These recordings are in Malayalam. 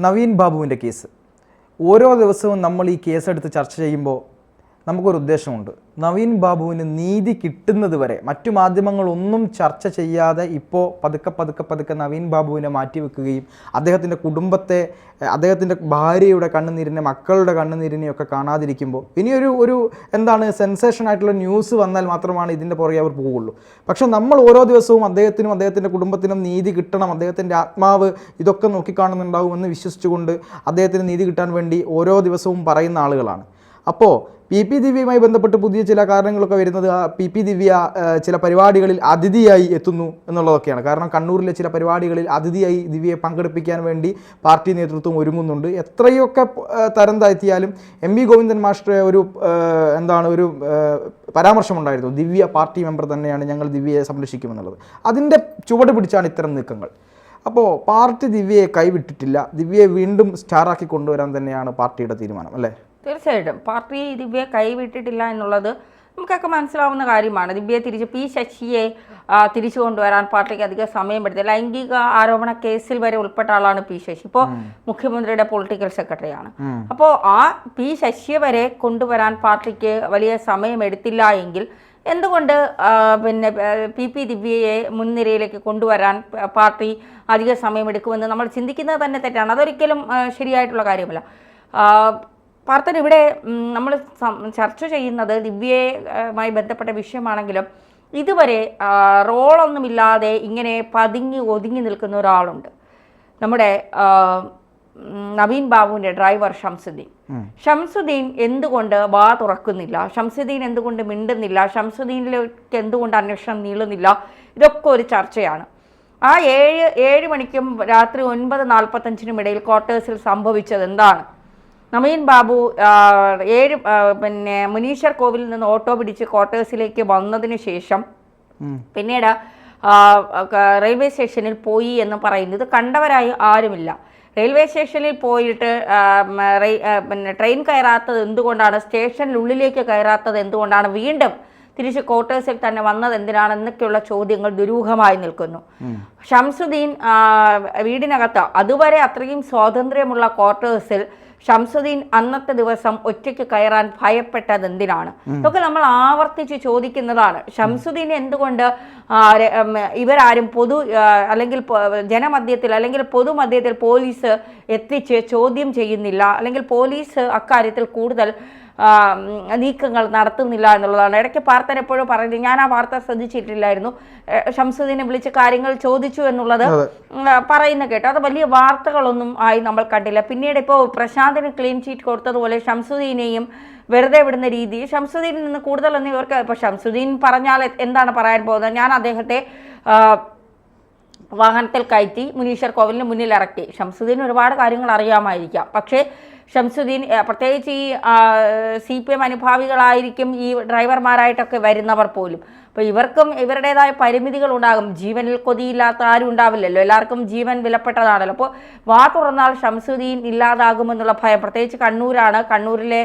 നവീൻ ബാബുവിൻ്റെ കേസ്. ഓരോ ദിവസവും നമ്മൾ ഈ കേസെടുത്ത് ചർച്ച ചെയ്യുമ്പോൾ നമുക്കൊരു ഉദ്ദേശമുണ്ട്. നവീൻ ബാബുവിന് നീതി കിട്ടുന്നത് വരെ മറ്റു മാധ്യമങ്ങളൊന്നും ചർച്ച ചെയ്യാതെ ഇപ്പോൾ പതുക്കെ നവീൻ ബാബുവിനെ മാറ്റിവെക്കുകയും അദ്ദേഹത്തിൻ്റെ കുടുംബത്തെ, അദ്ദേഹത്തിൻ്റെ ഭാര്യയുടെ കണ്ണുനീരിനെ, മക്കളുടെ കണ്ണുനീരിനെയൊക്കെ കാണാതിരിക്കുമ്പോൾ ഇനിയൊരു എന്താണ് സെൻസേഷൻ ആയിട്ടുള്ള ന്യൂസ് വന്നാൽ മാത്രമാണ് ഇതിൻ്റെ പുറകെ അവർ പോവുള്ളൂ. പക്ഷെ നമ്മൾ ഓരോ ദിവസവും അദ്ദേഹത്തിനും അദ്ദേഹത്തിൻ്റെ കുടുംബത്തിനും നീതി കിട്ടണം, അദ്ദേഹത്തിൻ്റെ ആത്മാവ് ഇതൊക്കെ നോക്കിക്കാണുന്നുണ്ടാവുമെന്ന് വിശ്വസിച്ചുകൊണ്ട് അദ്ദേഹത്തിന് നീതി കിട്ടാൻ വേണ്ടി ഓരോ ദിവസവും പറയുന്ന ആളുകളാണ്. അപ്പോൾ പി ദിവ്യയുമായി ബന്ധപ്പെട്ട് പുതിയ ചില കാരണങ്ങളൊക്കെ വരുന്നത് പി ദിവ്യ ചില പരിപാടികളിൽ അതിഥിയായി എത്തുന്നു എന്നുള്ളതൊക്കെയാണ്. കാരണം കണ്ണൂരിലെ ചില പരിപാടികളിൽ അതിഥിയായി ദിവ്യയെ പങ്കെടുപ്പിക്കാൻ വേണ്ടി പാർട്ടി നേതൃത്വം ഒരുങ്ങുന്നുണ്ട്. എത്രയൊക്കെ തരം താഴ്ത്തിയാലും MP ഗോവിന്ദൻ മാസ്റ്റർ ഒരു പരാമർശമുണ്ടായിരുന്നു, ദിവ്യ പാർട്ടി മെമ്പർ തന്നെയാണ്, ഞങ്ങൾ ദിവ്യയെ സംരക്ഷിക്കുമെന്നുള്ളത്. അതിൻ്റെ ചുവട് പിടിച്ചാണ് ഇത്തരം നീക്കങ്ങൾ. അപ്പോൾ പാർട്ടി ദിവ്യയെ കൈവിട്ടിട്ടില്ല, ദിവ്യയെ വീണ്ടും സ്റ്റാറാക്കി കൊണ്ടുവരാൻ തന്നെയാണ് പാർട്ടിയുടെ തീരുമാനം, അല്ലേ? തീർച്ചയായിട്ടും പാർട്ടി ദിവ്യയെ കൈവിട്ടിട്ടില്ല എന്നുള്ളത് നമുക്കൊക്കെ മനസ്സിലാവുന്ന കാര്യമാണ്. ദിവ്യയെ പി ശശിയെ തിരിച്ചു കൊണ്ടുവരാൻ പാർട്ടിക്ക് അധികം സമയമെടുത്തു. ലൈംഗിക ആരോപണ കേസിൽ വരെ ഉൾപ്പെട്ട ആളാണ് പി ശശി. ഇപ്പോൾ മുഖ്യമന്ത്രിയുടെ പൊളിറ്റിക്കൽ സെക്രട്ടറിയാണ്. അപ്പോൾ ആ പി ശശിയെ വരെ കൊണ്ടുവരാൻ പാർട്ടിക്ക് വലിയ സമയമെടുത്തില്ല എങ്കിൽ എന്തുകൊണ്ട് പി ദിവ്യയെ മുൻനിരയിലേക്ക് കൊണ്ടുവരാൻ പാർട്ടി അധിക സമയമെടുക്കുമെന്ന് നമ്മൾ ചിന്തിക്കുന്നത് തന്നെ തെറ്റാണ്. അതൊരിക്കലും ശരിയായിട്ടുള്ള കാര്യമല്ല. പാർത്ഥൻ, ഇവിടെ നമ്മൾ ചർച്ച ചെയ്യുന്നത് ദിവ്യയുമായി ബന്ധപ്പെട്ട വിഷയമാണെങ്കിലും ഇതുവരെ റോളൊന്നുമില്ലാതെ ഇങ്ങനെ ഒതുങ്ങി നിൽക്കുന്ന ഒരാളുണ്ട്, നമ്മുടെ നവീൻ ബാബുവിൻ്റെ ഡ്രൈവർ ഷംസുദ്ദീൻ എന്തുകൊണ്ട് വാ തുറക്കുന്നില്ല? ഷംസുദ്ദീൻ എന്തുകൊണ്ട് മിണ്ടുന്നില്ല? ഷംസുദ്ദീനിലേക്ക് എന്തുകൊണ്ട് അന്വേഷണം നീളുന്നില്ല? ഇതൊക്കെ ഒരു ചർച്ചയാണ്. ആ 7 മണിക്കും രാത്രി 9:45 ഇടയിൽ ക്വാർട്ടേഴ്സിൽ സംഭവിച്ചത് എന്താണ്? നവീൻ ബാബു മുനീശ്വർ കോവിലിൽ നിന്ന് ഓട്ടോ പിടിച്ച് ക്വാർട്ടേഴ്സിലേക്ക് വന്നതിന് ശേഷം പിന്നീട് റെയിൽവേ സ്റ്റേഷനിൽ പോയി എന്ന് പറയുന്നത് കണ്ടവരായി ആരുമില്ല. റെയിൽവേ സ്റ്റേഷനിൽ പോയിട്ട് ട്രെയിൻ കയറാത്തത് എന്തുകൊണ്ടാണ്, സ്റ്റേഷനിലുള്ളിലേക്ക് കയറാത്തത് എന്തുകൊണ്ടാണ്, വീണ്ടും തിരിച്ച് ക്വാർട്ടേഴ്സിൽ തന്നെ വന്നത് എന്തിനാണ് എന്നൊക്കെയുള്ള ചോദ്യങ്ങൾ ദുരൂഹമായി നിൽക്കുന്നു. ഷംസുദ്ദീൻ വീടിനകത്ത് അതുവരെ അത്രയും സ്വാതന്ത്ര്യമുള്ള ക്വാർട്ടേഴ്സിൽ ഷംസുദ്ദീൻ അന്നത്തെ ദിവസം ഒറ്റയ്ക്ക് കയറാൻ ഭയപ്പെട്ടത് എന്തിനാണ്? ഇതൊക്കെ നമ്മൾ ആവർത്തിച്ച് ചോദിക്കുന്നതാണ്. ഷംസുദ്ദീൻ എന്തുകൊണ്ട് ഇവരാരും അല്ലെങ്കിൽ ജനമധ്യത്തിൽ അല്ലെങ്കിൽ പൊതുമധ്യത്തിൽ പോലീസ് എത്തിച്ച് ചോദ്യം ചെയ്യുന്നില്ല, അല്ലെങ്കിൽ പോലീസ് അക്കാര്യത്തിൽ കൂടുതൽ നീക്കങ്ങൾ നടത്തുന്നില്ല എന്നുള്ളതാണ്. ഇടയ്ക്ക് പാർത്ഥൻ എപ്പോഴും പറയുന്നത്, ഞാൻ ആ വാർത്ത ശ്രദ്ധിച്ചിട്ടില്ലായിരുന്നു, ഷംസുദ്ദീനെ വിളിച്ച് കാര്യങ്ങൾ ചോദിച്ചു എന്നുള്ളത് പറയുന്ന കേട്ടോ. അത് വലിയ വാർത്തകളൊന്നും ആയി നമ്മൾ കണ്ടില്ല. പിന്നീട് ഇപ്പോൾ പ്രശാന്തിന് ക്ലീൻ ചീറ്റ് കൊടുത്തതുപോലെ ഷംസുദ്ദീനെയും വെറുതെ വിടുന്ന രീതി, ഷംസുദ്ദീനിൽ നിന്ന് കൂടുതലൊന്നും ഇവർക്ക്, ഇപ്പോൾ ഷംസുദ്ദീൻ പറഞ്ഞാൽ എന്താണ് പറയാൻ പോകുന്നത്? ഞാൻ അദ്ദേഹത്തെ വാഹനത്തിൽ കയറ്റി മുനീശ്വർ കോവിലിന് മുന്നിൽ ഇറക്കി. ഷംസുദ്ദീൻ ഒരുപാട് കാര്യങ്ങൾ അറിയാമായിരിക്കാം, പക്ഷേ ഷംസുദ്ദീൻ പ്രത്യേകിച്ച് ഈ CPM അനുഭാവികളായിരിക്കും ഈ ഡ്രൈവർമാരായിട്ടൊക്കെ വരുന്നവർ പോലും. അപ്പോൾ ഇവർക്കും ഇവരുടേതായ പരിമിതികൾ ഉണ്ടാകും. ജീവനിൽ കൊതിയില്ലാത്ത ആരും ഉണ്ടാവില്ലല്ലോ, എല്ലാവർക്കും ജീവൻ വിലപ്പെട്ടതാണല്ലോ. അപ്പോൾ വാ തുറന്നാൽ ഷംസുദ്ദീൻ ഇല്ലാതാകുമെന്നുള്ള ഭയം, പ്രത്യേകിച്ച് കണ്ണൂരാണ്, കണ്ണൂരിലെ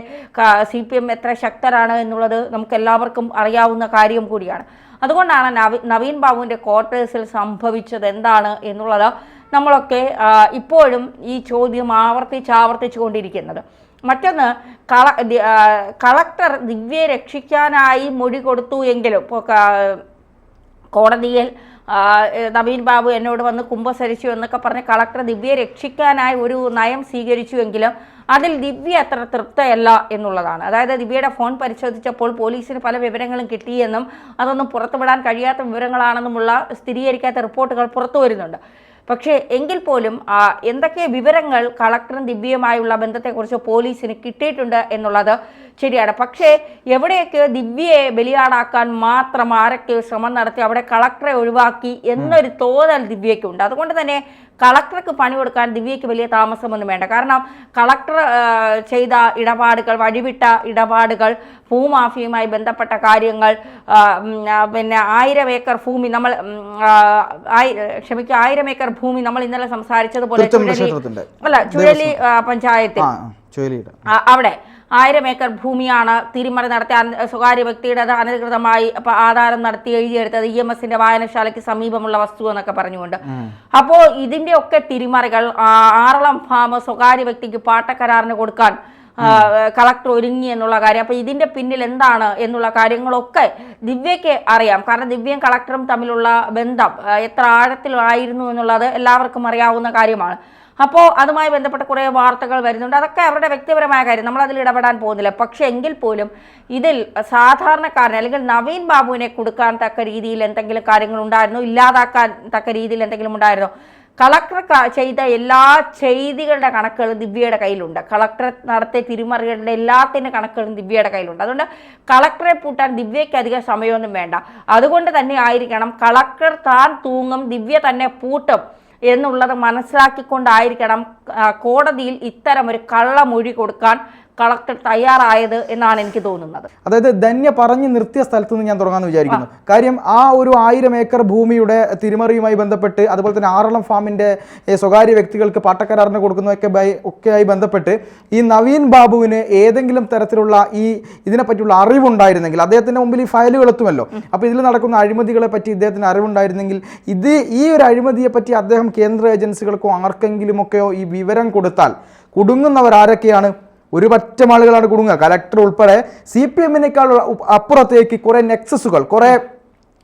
CPM എത്ര ശക്തരാണ് എന്നുള്ളത് നമുക്ക് എല്ലാവർക്കും അറിയാവുന്ന കാര്യം കൂടിയാണ്. അതുകൊണ്ടാണ് നവീൻ ബാബുവിൻ്റെ ക്വാർട്ടേഴ്സിൽ സംഭവിച്ചത് എന്താണ് എന്നുള്ളത് നമ്മളൊക്കെ ഇപ്പോഴും ഈ ചോദ്യം ആവർത്തിച്ചു കൊണ്ടിരിക്കുന്നത്. മറ്റൊന്ന്, കളക്ടർ ദിവ്യയെ രക്ഷിക്കാനായി മൊഴി കൊടുത്തു എങ്കിലും ഇപ്പോൾ കോടതിയിൽ നവീൻ ബാബു എന്നോട് വന്ന് കുമ്പസരിച്ചു എന്നൊക്കെ പറഞ്ഞ് കളക്ടർ ദിവ്യയെ രക്ഷിക്കാനായി ഒരു നയം സ്വീകരിച്ചുവെങ്കിലും അതിൽ ദിവ്യ അത്ര തൃപ്തയല്ല എന്നുള്ളതാണ്. അതായത് ദിവ്യയുടെ ഫോൺ പരിശോധിച്ചപ്പോൾ പോലീസിന് പല വിവരങ്ങളും കിട്ടിയെന്നും അതൊന്നും പുറത്തുവിടാൻ കഴിയാത്ത വിവരങ്ങളാണെന്നുമുള്ള സ്ഥിരീകരിക്കാത്ത റിപ്പോർട്ടുകൾ പുറത്തു വരുന്നുണ്ട്. പക്ഷേ എങ്കിൽ പോലും എന്തൊക്കെ വിവരങ്ങൾ കളക്ടറും ദിവ്യയുമായുള്ള ബന്ധത്തെക്കുറിച്ച് പോലീസിന് കിട്ടിയിട്ടുണ്ട് എന്നുള്ളത് ശരിയാണ്. പക്ഷേ എവിടെയൊക്കെ ദിവ്യയെ ബലിയാടാക്കാൻ മാത്രം ആരൊക്കെ ശ്രമം നടത്തി അവിടെ കളക്ടറെ ഒഴിവാക്കി എന്നൊരു തോന്നൽ ദിവ്യയ്ക്കുണ്ട്. അതുകൊണ്ട് തന്നെ കളക്ടർക്ക് പണി കൊടുക്കാൻ ദിവ്യയ്ക്ക് വലിയ താമസമൊന്നും വേണ്ട. കാരണം കളക്ടർ ചെയ്ത ഇടപാടുകൾ, വഴിവിട്ട ഇടപാടുകൾ, ഭൂമാഫിയുമായി ബന്ധപ്പെട്ട കാര്യങ്ങൾ, 1000 ഏക്കർ ഭൂമി നമ്മൾ 1000 ഏക്കർ ഭൂമി നമ്മൾ ഇന്നലെ സംസാരിച്ചതുപോലെ ചുഴലി പഞ്ചായത്തിൽ അവിടെ 1000 ഏക്കർ ഭൂമിയാണ് തിരിമറി നടത്തിയ സ്വകാര്യ വ്യക്തിയുടെ അനധികൃതമായി ആധാരം നടത്തി എഴുതിയെടുത്തത് EMSന്റെ വായനശാലയ്ക്ക് സമീപമുള്ള വസ്തു എന്നൊക്കെ പറഞ്ഞുകൊണ്ട്. അപ്പോൾ ഇതിന്റെ ഒക്കെ തിരിമറികൾ ആറളം ഫാം സ്വകാര്യ വ്യക്തിക്ക് പാട്ടക്കരാറിന് കൊടുക്കാൻ കളക്ടർ ഒരുങ്ങി എന്നുള്ള കാര്യം, അപ്പൊ ഇതിന്റെ പിന്നിൽ എന്താണ് എന്നുള്ള കാര്യങ്ങളൊക്കെ ദിവ്യയ്ക്ക് അറിയാം. കാരണം ദിവ്യയും കളക്ടറും തമ്മിലുള്ള ബന്ധം എത്ര ആഴത്തിലായിരുന്നു എന്നുള്ളത് എല്ലാവർക്കും അറിയാവുന്ന കാര്യമാണ്. അപ്പോൾ അതുമായി ബന്ധപ്പെട്ട കുറേ വാർത്തകൾ വരുന്നുണ്ട്. അതൊക്കെ അവരുടെ വ്യക്തിപരമായ കാര്യം, നമ്മൾ അതിൽ ഇടപെടാൻ പോകുന്നില്ല. പക്ഷെ എങ്കിൽ പോലും ഇതിൽ സാധാരണക്കാരന് അല്ലെങ്കിൽ നവീൻ ബാബുവിനെ കൊടുക്കാൻ തക്ക രീതിയിൽ എന്തെങ്കിലും കാര്യങ്ങൾ ഉണ്ടായിരുന്നോ, ഇല്ലാതാക്കാൻ തക്ക രീതിയിൽ എന്തെങ്കിലും ഉണ്ടായിരുന്നോ? കളക്ടർ ചെയ്ത എല്ലാ ചെയ്തികളുടെ കണക്കുകളും ദിവ്യയുടെ കയ്യിലുണ്ട്. കളക്ടർ നടത്തിയ തിരിമറികളുടെ എല്ലാത്തിൻ്റെ കണക്കുകളും ദിവ്യയുടെ കയ്യിലുണ്ട്. അതുകൊണ്ട് കളക്ടറെ പൂട്ടാൻ ദിവ്യയ്ക്ക് അധികം സമയമൊന്നും വേണ്ട. അതുകൊണ്ട് തന്നെ ആയിരിക്കണം കളക്ടർ താൻ തൂങ്ങും, ദിവ്യ തന്നെ പൂട്ടും എന്നുള്ളത് മനസ്സിലാക്കിക്കൊണ്ടായിരിക്കണം കോടതിയിൽ ഇത്തരം ഒരു കള്ളമൊഴി കൊടുക്കാൻ കളക്ടർ തയ്യാറായത് എന്നാണ് എനിക്ക് തോന്നുന്നത്. അതായത് ധന്യ പറഞ്ഞു നിർത്തിയ സ്ഥലത്ത് നിന്ന് ഞാൻ തുടങ്ങാമെന്ന് വിചാരിക്കുന്നു. കാര്യം ആ ഒരു 1000 ഏക്കർ ഭൂമിയുടെ തിരിമറിയുമായി ബന്ധപ്പെട്ട്, അതുപോലെ തന്നെ ആറളം ഫാമിൻ്റെ സ്വകാര്യ വ്യക്തികൾക്ക് പാട്ടക്കരാറിന് ഒക്കെയായി ബന്ധപ്പെട്ട് ഈ നവീൻ ബാബുവിന് ഏതെങ്കിലും തരത്തിലുള്ള ഇതിനെപ്പറ്റിയുള്ള അറിവുണ്ടായിരുന്നെങ്കിൽ, അദ്ദേഹത്തിൻ്റെ മുമ്പിൽ ഈ ഫയലുകൾ എത്തുമല്ലോ, അപ്പോൾ ഇതിൽ നടക്കുന്ന അഴിമതികളെ പറ്റി ഇദ്ദേഹത്തിന് അറിവുണ്ടായിരുന്നെങ്കിൽ ഈ ഒരു അഴിമതിയെ പറ്റി അദ്ദേഹം കേന്ദ്ര ഏജൻസികൾക്കോ ആർക്കെങ്കിലുമൊക്കെയോ ഈ വിവരം കൊടുത്താൽ കുടുങ്ങുന്നവർ ആരൊക്കെയാണ്? ഒരു പറ്റം ആളുകളാണ് കുടുങ്ങുക. കലക്ടർ ഉൾപ്പെടെ CPM-നേക്കാൾ അപ്പുറത്തേക്ക് കുറേ നെക്സസുകൾ, കുറേ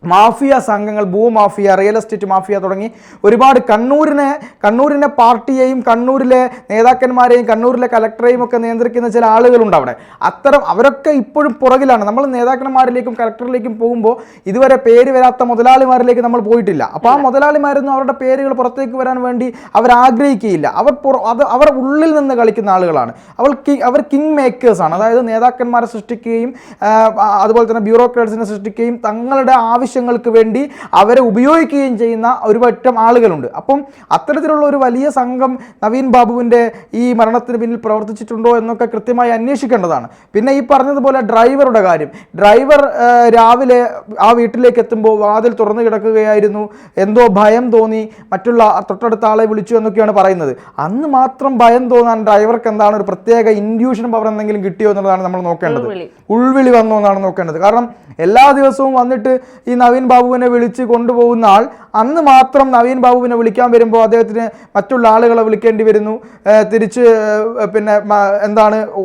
മാഫിയ സംഘങ്ങൾ, ഭൂമാഫിയ, റിയൽ എസ്റ്റേറ്റ് മാഫിയ തുടങ്ങി ഒരുപാട് കണ്ണൂരിനെ പാർട്ടിയെയും കണ്ണൂരിലെ നേതാക്കന്മാരെയും കണ്ണൂരിലെ കലക്ടറെയും ഒക്കെ നിയന്ത്രിക്കുന്ന ചില ആളുകളുണ്ട് അവിടെ. അവരൊക്കെ ഇപ്പോഴും പുറകിലാണ്. നമ്മൾ നേതാക്കന്മാരിലേക്കും കലക്ടറിലേക്കും പോകുമ്പോൾ ഇതുവരെ പേര് വരാത്ത മുതലാളിമാരിലേക്ക് നമ്മൾ പോയിട്ടില്ല. അപ്പോൾ ആ മുതലാളിമാരൊന്നും അവരുടെ പേരുകൾ പുറത്തേക്ക് വരാൻ വേണ്ടി അവർ ആഗ്രഹിക്കുകയില്ല. അവർ ഉള്ളിൽ നിന്ന് കളിക്കുന്ന ആളുകളാണ്. അവർ കിങ് മേക്കേഴ്സാണ്. അതായത് നേതാക്കന്മാരെ സൃഷ്ടിക്കുകയും അതുപോലെ തന്നെ ബ്യൂറോക്രാറ്റ്സിനെ സൃഷ്ടിക്കുകയും തങ്ങളുടെ ആവശ്യങ്ങൾക്ക് വേണ്ടി അവരെ ഉപയോഗിക്കുകയും ചെയ്യുന്ന ഒരു പറ്റം ആളുകളുണ്ട്. അപ്പം അത്തരത്തിലുള്ള ഒരു വലിയ സംഘം നവീൻ ബാബുവിൻ്റെ ഈ മരണത്തിന് പിന്നിൽ പ്രവർത്തിച്ചിട്ടുണ്ടോ എന്നൊക്കെ കൃത്യമായി അന്വേഷിക്കേണ്ടതാണ്. പിന്നെ ഈ പറഞ്ഞതുപോലെ ഡ്രൈവറുടെ കാര്യം, ഡ്രൈവർ രാവിലെ ആ വീട്ടിലേക്ക് എത്തുമ്പോൾ വാതിൽ തുറന്നു കിടക്കുകയായിരുന്നു, എന്തോ ഭയം തോന്നി, മറ്റുള്ള തൊട്ടടുത്ത ആളെ വിളിച്ചു എന്നൊക്കെയാണ് പറയുന്നത്. അന്ന് മാത്രം ഭയം തോന്നാൻ ഡ്രൈവർക്ക് എന്താണ് ഒരു പ്രത്യേക ഇൻഡ്യൂഷൻ പവർ എന്തെങ്കിലും കിട്ടിയോ എന്നുള്ളതാണ് നമ്മൾ നോക്കേണ്ടത്. ഉൾവിളി വന്നോ എന്നാണ് നോക്കേണ്ടത്. കാരണം എല്ലാ ദിവസവും വന്നിട്ട് ഈ നവീൻ ബാബുവിനെ വിളിച്ച് കൊണ്ടുപോകുന്ന ആൾ അന്ന് മാത്രം നവീൻ ബാബുവിനെ വിളിക്കാൻ വരുമ്പോൾ അദ്ദേഹത്തിന് മറ്റുള്ള ആളുകളെ വിളിക്കേണ്ടി വരുന്നു, തിരിച്ച് പിന്നെ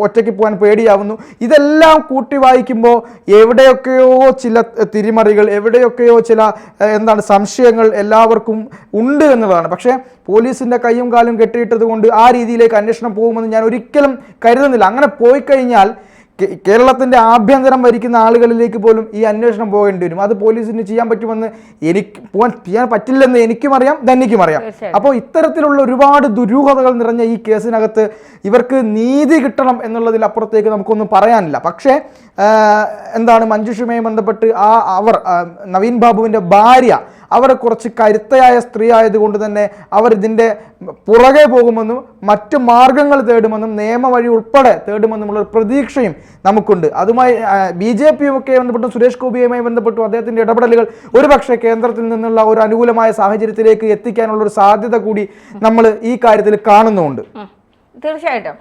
ഒറ്റയ്ക്ക് പോകാൻ പേടിയാവുന്നു. ഇതെല്ലാം കൂട്ടി വായിക്കുമ്പോൾ എവിടെയൊക്കെയോ ചില തിരിമറികൾ, എവിടെയൊക്കെയോ ചില സംശയങ്ങൾ എല്ലാവർക്കും ഉണ്ട് എന്നുള്ളതാണ്. പക്ഷേ പോലീസിൻ്റെ കൈയും കാലും കെട്ടിയിട്ടത് കൊണ്ട് ആ രീതിയിലേക്ക് അന്വേഷണം പോകുമെന്ന് ഞാൻ ഒരിക്കലും കരുതുന്നില്ല. അങ്ങനെ പോയി കഴിഞ്ഞാൽ കേരളത്തിൻ്റെ ആഭ്യന്തരം ഭരിക്കുന്ന ആളുകളിലേക്ക് പോലും ഈ അന്വേഷണം പോകേണ്ടി വരും. അത് പോലീസിന് ചെയ്യാൻ പറ്റുമെന്ന് ചെയ്യാൻ പറ്റില്ലെന്ന് എനിക്കും അറിയാം, ധന്യയ്ക്കും അറിയാം. അപ്പോൾ ഇത്തരത്തിലുള്ള ഒരുപാട് ദുരൂഹതകൾ നിറഞ്ഞ ഈ കേസിനകത്ത് ഇവർക്ക് നീതി കിട്ടണം എന്നുള്ളതിൽ അപ്പുറത്തേക്ക് നമുക്കൊന്നും പറയാനില്ല. പക്ഷേ മഞ്ജുഷയുമായി ബന്ധപ്പെട്ട് നവീൻ ബാബുവിൻ്റെ ഭാര്യ അവർ കുറച്ച് കരുത്തയായ സ്ത്രീ ആയതുകൊണ്ട് തന്നെ അവർ ഇതിൻ്റെ പുറകെ പോകുമെന്നും മറ്റു മാർഗങ്ങൾ തേടുമെന്നും നിയമവഴി ഉൾപ്പെടെ തേടുമെന്നുമുള്ള പ്രതീക്ഷയും നമുക്കുണ്ട്. അതുമായി BJPയും ഒക്കെ ബന്ധപ്പെട്ടും സുരേഷ് ഗോപിയുമായി ബന്ധപ്പെട്ടും അദ്ദേഹത്തിൻ്റെ ഇടപെടലുകൾ ഒരുപക്ഷെ കേന്ദ്രത്തിൽ നിന്നുള്ള ഒരു അനുകൂലമായ സാഹചര്യത്തിലേക്ക് എത്തിക്കാനുള്ള ഒരു സാധ്യത കൂടി നമ്മൾ ഈ കാര്യത്തിൽ കാണുന്നുമുണ്ട്. തീർച്ചയായിട്ടും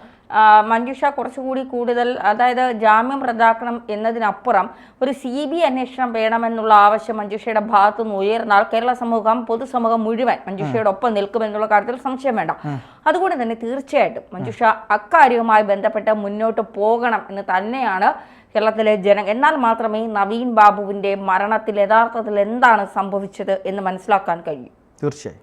മഞ്ജുഷ കുറച്ചുകൂടി കൂടുതൽ, അതായത് ജാമ്യം റദ്ദാക്കണം എന്നതിനപ്പുറം ഒരു CBI അന്വേഷണം വേണമെന്നുള്ള ആവശ്യം മഞ്ജുഷയുടെ ഭാഗത്തുനിന്ന് ഉയർന്നാൽ കേരള സമൂഹം, പൊതുസമൂഹം മുഴുവൻ മഞ്ജുഷയുടെ ഒപ്പം നിൽക്കുമെന്നുള്ള കാര്യത്തിൽ സംശയം വേണ്ട. അതുകൊണ്ട് തന്നെ തീർച്ചയായിട്ടും മഞ്ജുഷ അക്കാര്യവുമായി ബന്ധപ്പെട്ട് മുന്നോട്ട് പോകണം എന്ന് തന്നെയാണ് കേരളത്തിലെ എന്നാൽ മാത്രമേ നവീൻ ബാബുവിൻ്റെ മരണത്തിൽ യഥാർത്ഥത്തിൽ എന്താണ് സംഭവിച്ചത് എന്ന് മനസ്സിലാക്കാൻ കഴിയൂ. തീർച്ചയായും.